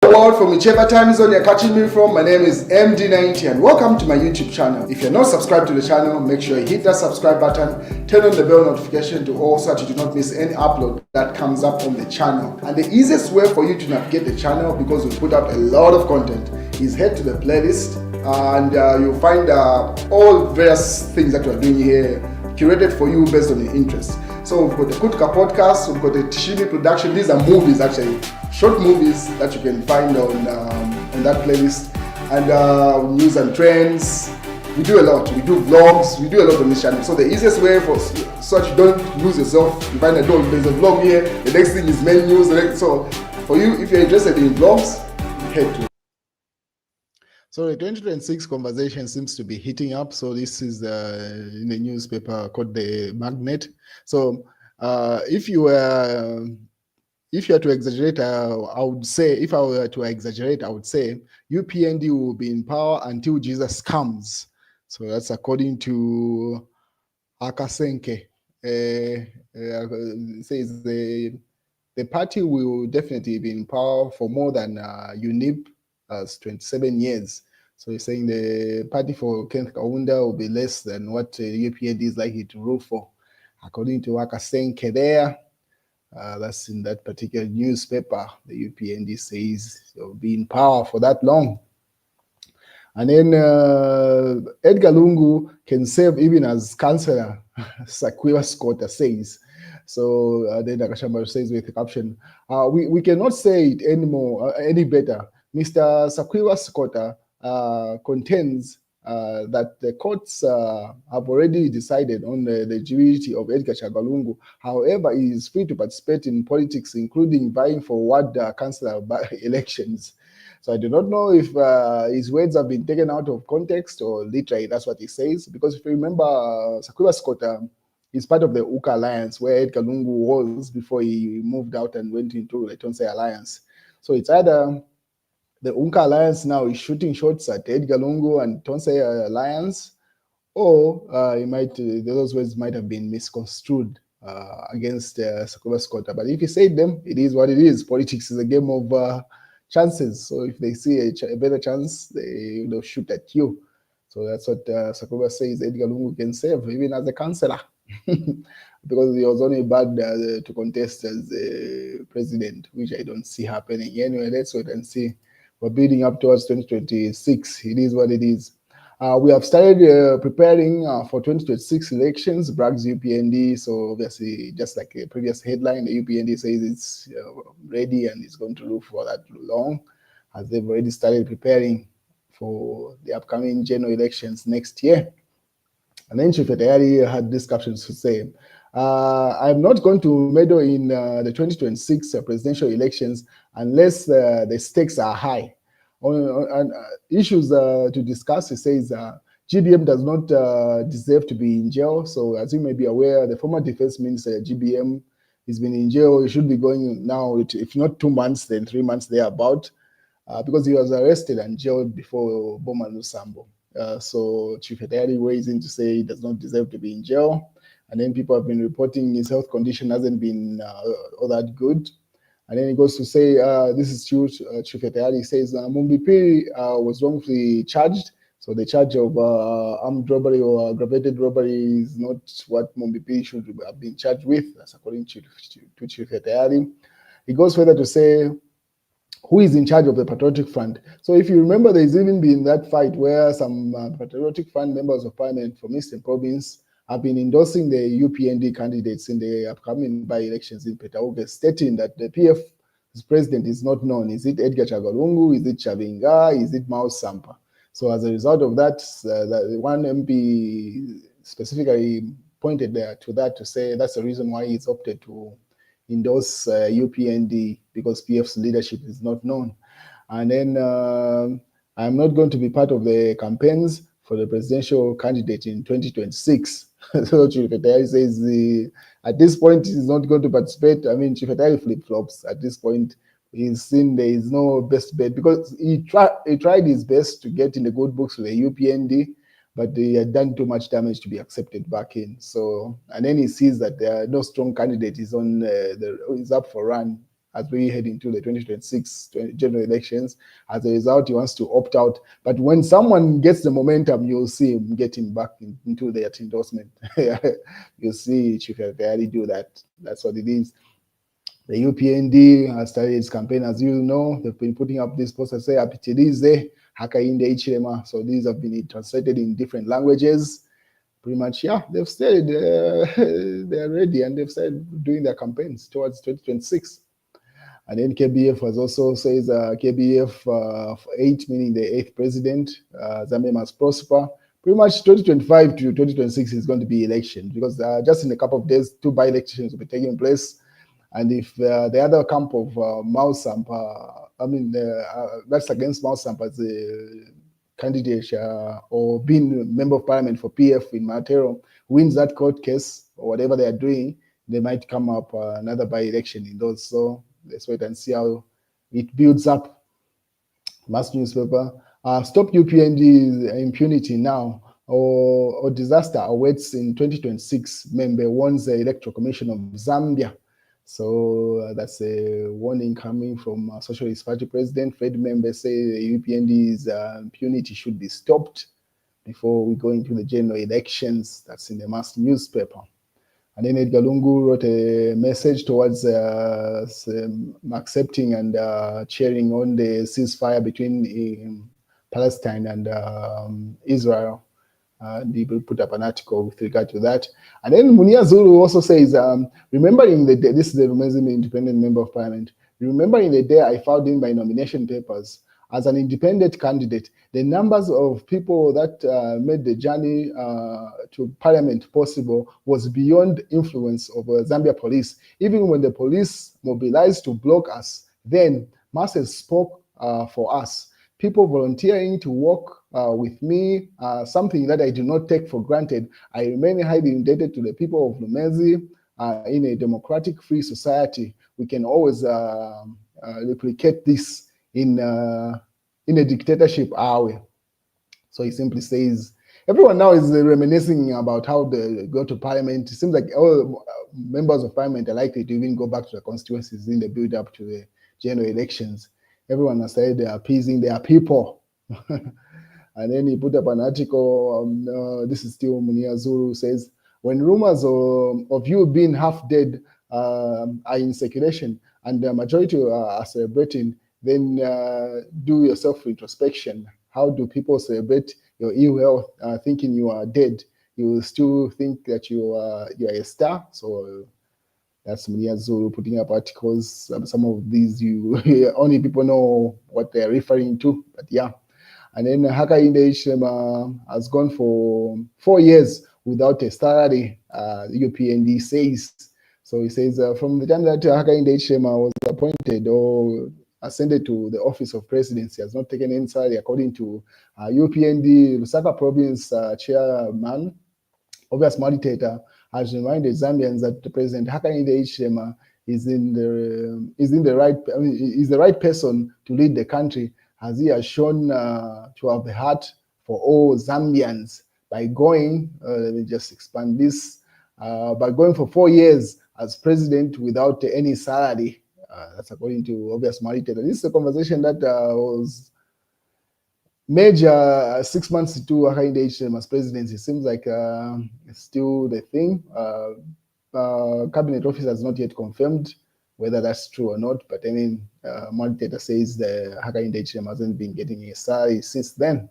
World from whichever time zone you're catching me from. My name is MD90 and welcome to my YouTube channel. If you're not subscribed to the channel, make sure you hit that subscribe button, turn on the bell notification to all so that you do not miss any upload that comes up on the channel. And the easiest way for you to navigate the channel, because we put up a lot of content, is head to the playlist and you'll find all various things that we're doing here curated for you based on your interests. So we've got the Kutka podcast, we've got the Tishimi production. These are movies actually, short movies that you can find on that playlist. And news and trends. We do a lot. We do vlogs. We do a lot on this channel. So the easiest way for so that you don't lose yourself, you find that there's a vlog here. The next thing is main news. So for you, if you're interested in vlogs, head to. So the 2026 conversation seems to be heating up. So this is in a newspaper called The Magnet. So if you were to exaggerate, I would say, if I were to exaggerate, I would say UPND will be in power until Jesus comes. So that's according to Akasenke. It says the party will definitely be in power for more than UNIP. 27 years. So he's saying the party for Kenneth Kaunda will be less than what UPND is likely to rule for. According to Wakasenke there, that's in that particular newspaper, the UPND says they'll be in power for that long. And then Edgar Lungu can serve even as councillor, Sakwiwa Scotta says. So then Akashamba says with the caption, we cannot say it anymore, any better. Mr. Sakwiwa Scotta contends that the courts have already decided on the eligibility of Edgar Chagwa. However, he is free to participate in politics, including vying for ward councillor elections. So I do not know if his words have been taken out of context or literally that's what he says. Because if you remember, Sakwiwa Scotta is part of the UKA Alliance, where Edgar Lungu was before he moved out and went into the Tonsai Alliance. So it's either the UNCA Alliance now is shooting shots at Edgar Lungu and Tonsai Alliance, or those words might have been misconstrued against Sakwiwa Scotta. But if you say them, it is what it is. Politics is a game of chances. So if they see a better chance, they'll shoot at you. So that's what Sakwiwa says Edgar Lungu can save, even as a councillor. Because he was only bad to contest as president, which I don't see happening. Anyway, let's wait and see. We're building up towards 2026. It is what it is. We have started preparing for 2026 elections, brags UPND. So obviously, just like a previous headline, the UPND says it's ready and it's going to look for that long, as they've already started preparing for the upcoming general elections next year. And then Chifetayari had these captions to say, I'm not going to meddle in the 2026 presidential elections unless the stakes are high. On issues to discuss, he says GBM does not deserve to be in jail. So as you may be aware, the former defense minister, GBM, has been in jail. He should be going now, if not 2 months, then 3 months thereabout, because he was arrested and jailed before Boma Lusambo. So Chief Edari weighs in to say he does not deserve to be in jail. And then people have been reporting his health condition hasn't been all that good. And then he goes to say, this is true, Chief Edari says, Mumbipi was wrongfully charged. So the charge of armed robbery or aggravated robbery is not what Mumbipi should have been charged with, that's according to Chief Edari. He goes further to say, who is in charge of the Patriotic Front? So if you remember, there's even been that fight where some Patriotic Front members of parliament from Eastern Province have been endorsing the UPND candidates in the upcoming by-elections in Petauke, stating that the PF's president is not known. Is it Edgar Chagwa? Is it Chavinga? Is it Mao Sampa? So as a result of that, the one MP specifically pointed to that to say that's the reason why he's opted to endorse UPND, because PF's leadership is not known. And then I'm not going to be part of the campaigns for the presidential candidate in 2026. So Chifetayari says at this point he's not going to participate. I mean, Chifetayari flip-flops at this point. He's seen there is no best bet, because he tried his best to get in the good books with the UPND, but they had done too much damage to be accepted back in. So, and then he sees that there are no strong candidate is on is up for run as we head into the 2026 general elections. As a result, he wants to opt out. But when someone gets the momentum, you'll see him getting back into that endorsement. You'll see Chief Edgar do that. That's what it is. The UPND has started its campaign, as you know. They've been putting up this poster, say, Apitilize, Hakainde Ichilema. So these have been translated in different languages. Pretty much, yeah, they've said they're ready, and they've started doing their campaigns towards 2026. And then KBF has also says KBF 8, meaning the 8th president, Zambia must prosper. Pretty much 2025 to 2026 is going to be election, because just in a couple of days, 2 by-elections will be taking place. And if the other camp of Mao Sampa, that's against Mao Sampa as a candidate or being a member of parliament for PF in Matero, wins that court case or whatever they are doing, they might come up another by-election in those. So let's wait and see how it builds up. Mass newspaper. Stop UPND impunity now, or disaster awaits in 2026. Member warns the Electoral Commission of Zambia. So that's a warning coming from Socialist Party President. Fred members say the UPND's impunity should be stopped before we go into the general elections. That's in the mass newspaper. And then Edgar Lungu wrote a message towards accepting and cheering on the ceasefire between Palestine and Israel. He put up an article with regard to that. And then Munia Zulu also says, remembering the day, this is the Muslim independent member of parliament, remembering the day I filed in my nomination papers as an independent candidate, the numbers of people that made the journey to parliament possible was beyond influence of Zambia police. Even when the police mobilized to block us, then masses spoke for us. People volunteering to work with me, something that I do not take for granted. I remain highly indebted to the people of Lumezi. In a democratic, free society, we can always replicate this in a dictatorship our way. So he simply says, everyone now is reminiscing about how they go to parliament. It seems like all members of parliament are likely to even go back to the constituencies in the build up to the general elections. Everyone has said they are appeasing their people. And then he put up an article, this is still Munia Zulu, says, when rumors of you being half dead are in circulation and the majority are celebrating, then do your self-introspection. How do people celebrate your ill health thinking you are dead? You still think that you are a star? So that's Munia Zulu putting up articles. Some of these only people know what they're referring to, but yeah. And then Hakainde Hichilema has gone for 4 years without a salary, the UPND says. So he says from the time that Hakainde Hichilema was appointed or ascended to the office of presidency, has not taken any salary, according to UPND Lusaka province chairman, Obvious Meditator, has reminded Zambians that President Hakainde Hichilema is the right person to lead the country, as he has shown to have the heart for all Zambians by going, let me just expand this, by going for 4 years as president without any salary. That's according to Obvious Meditator. This is a conversation that was major 6 months into Hakainde Hichilema's presidency. It seems like it's still the thing. Cabinet office has not yet confirmed whether that's true or not, but I mean, Meditator says the Hakainde Hichilema hasn't been getting a salary since then.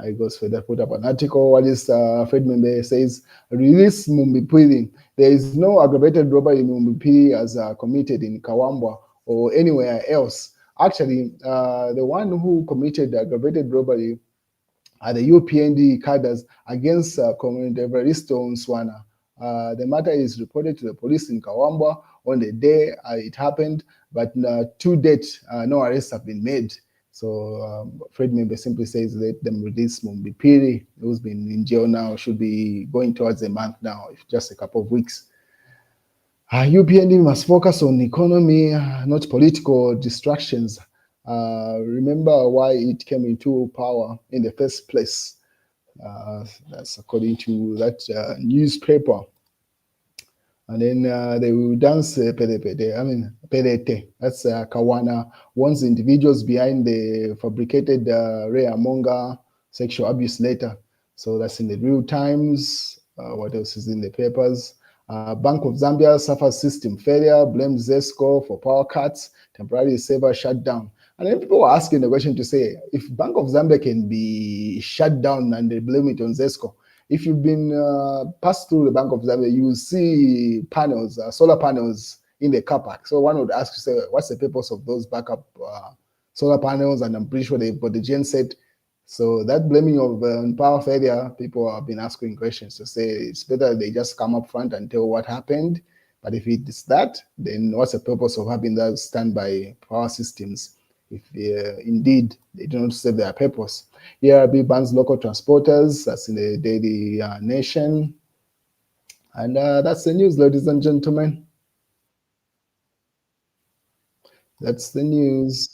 He goes further, put up an article. What is Fred Membe says, release Mumbipili. There is no aggravated robbery Mumbipili as committed in Kawambwa or anywhere else. Actually, the one who committed aggravated robbery are the UPND cadres against Commander Evaristo Nswana. The matter is reported to the police in Kawambwa on the day it happened, but to date, no arrests have been made. So Fred Membe simply says let them release Mumbipili, who's been in jail now, should be going towards a month now, just a couple of weeks. UPND must focus on economy, not political distractions. Remember why it came into power in the first place. That's according to that newspaper. And then they will dance pele pele. I mean pelete. That's Kawana. Warns individuals behind the fabricated Reamonga sexual abuse letter. So that's in the real times. What else is in the papers? Bank of Zambia suffers system failure, blames ZESCO for power cuts, temporary server shut down. And then people were asking the question to say, if Bank of Zambia can be shut down and they blame it on ZESCO, if you've been passed through the Bank of Zambia, you will see panels, solar panels in the car park. So one would ask, say, what's the purpose of those backup solar panels? And I'm pretty sure they've got the genset. So that blaming of power failure, people have been asking questions to say it's better they just come up front and tell what happened. But if it's that, then what's the purpose of having those standby power systems if indeed they do not serve their purpose? ERB bans local transporters. That's in the Daily Nation. And that's the news, ladies and gentlemen. That's the news.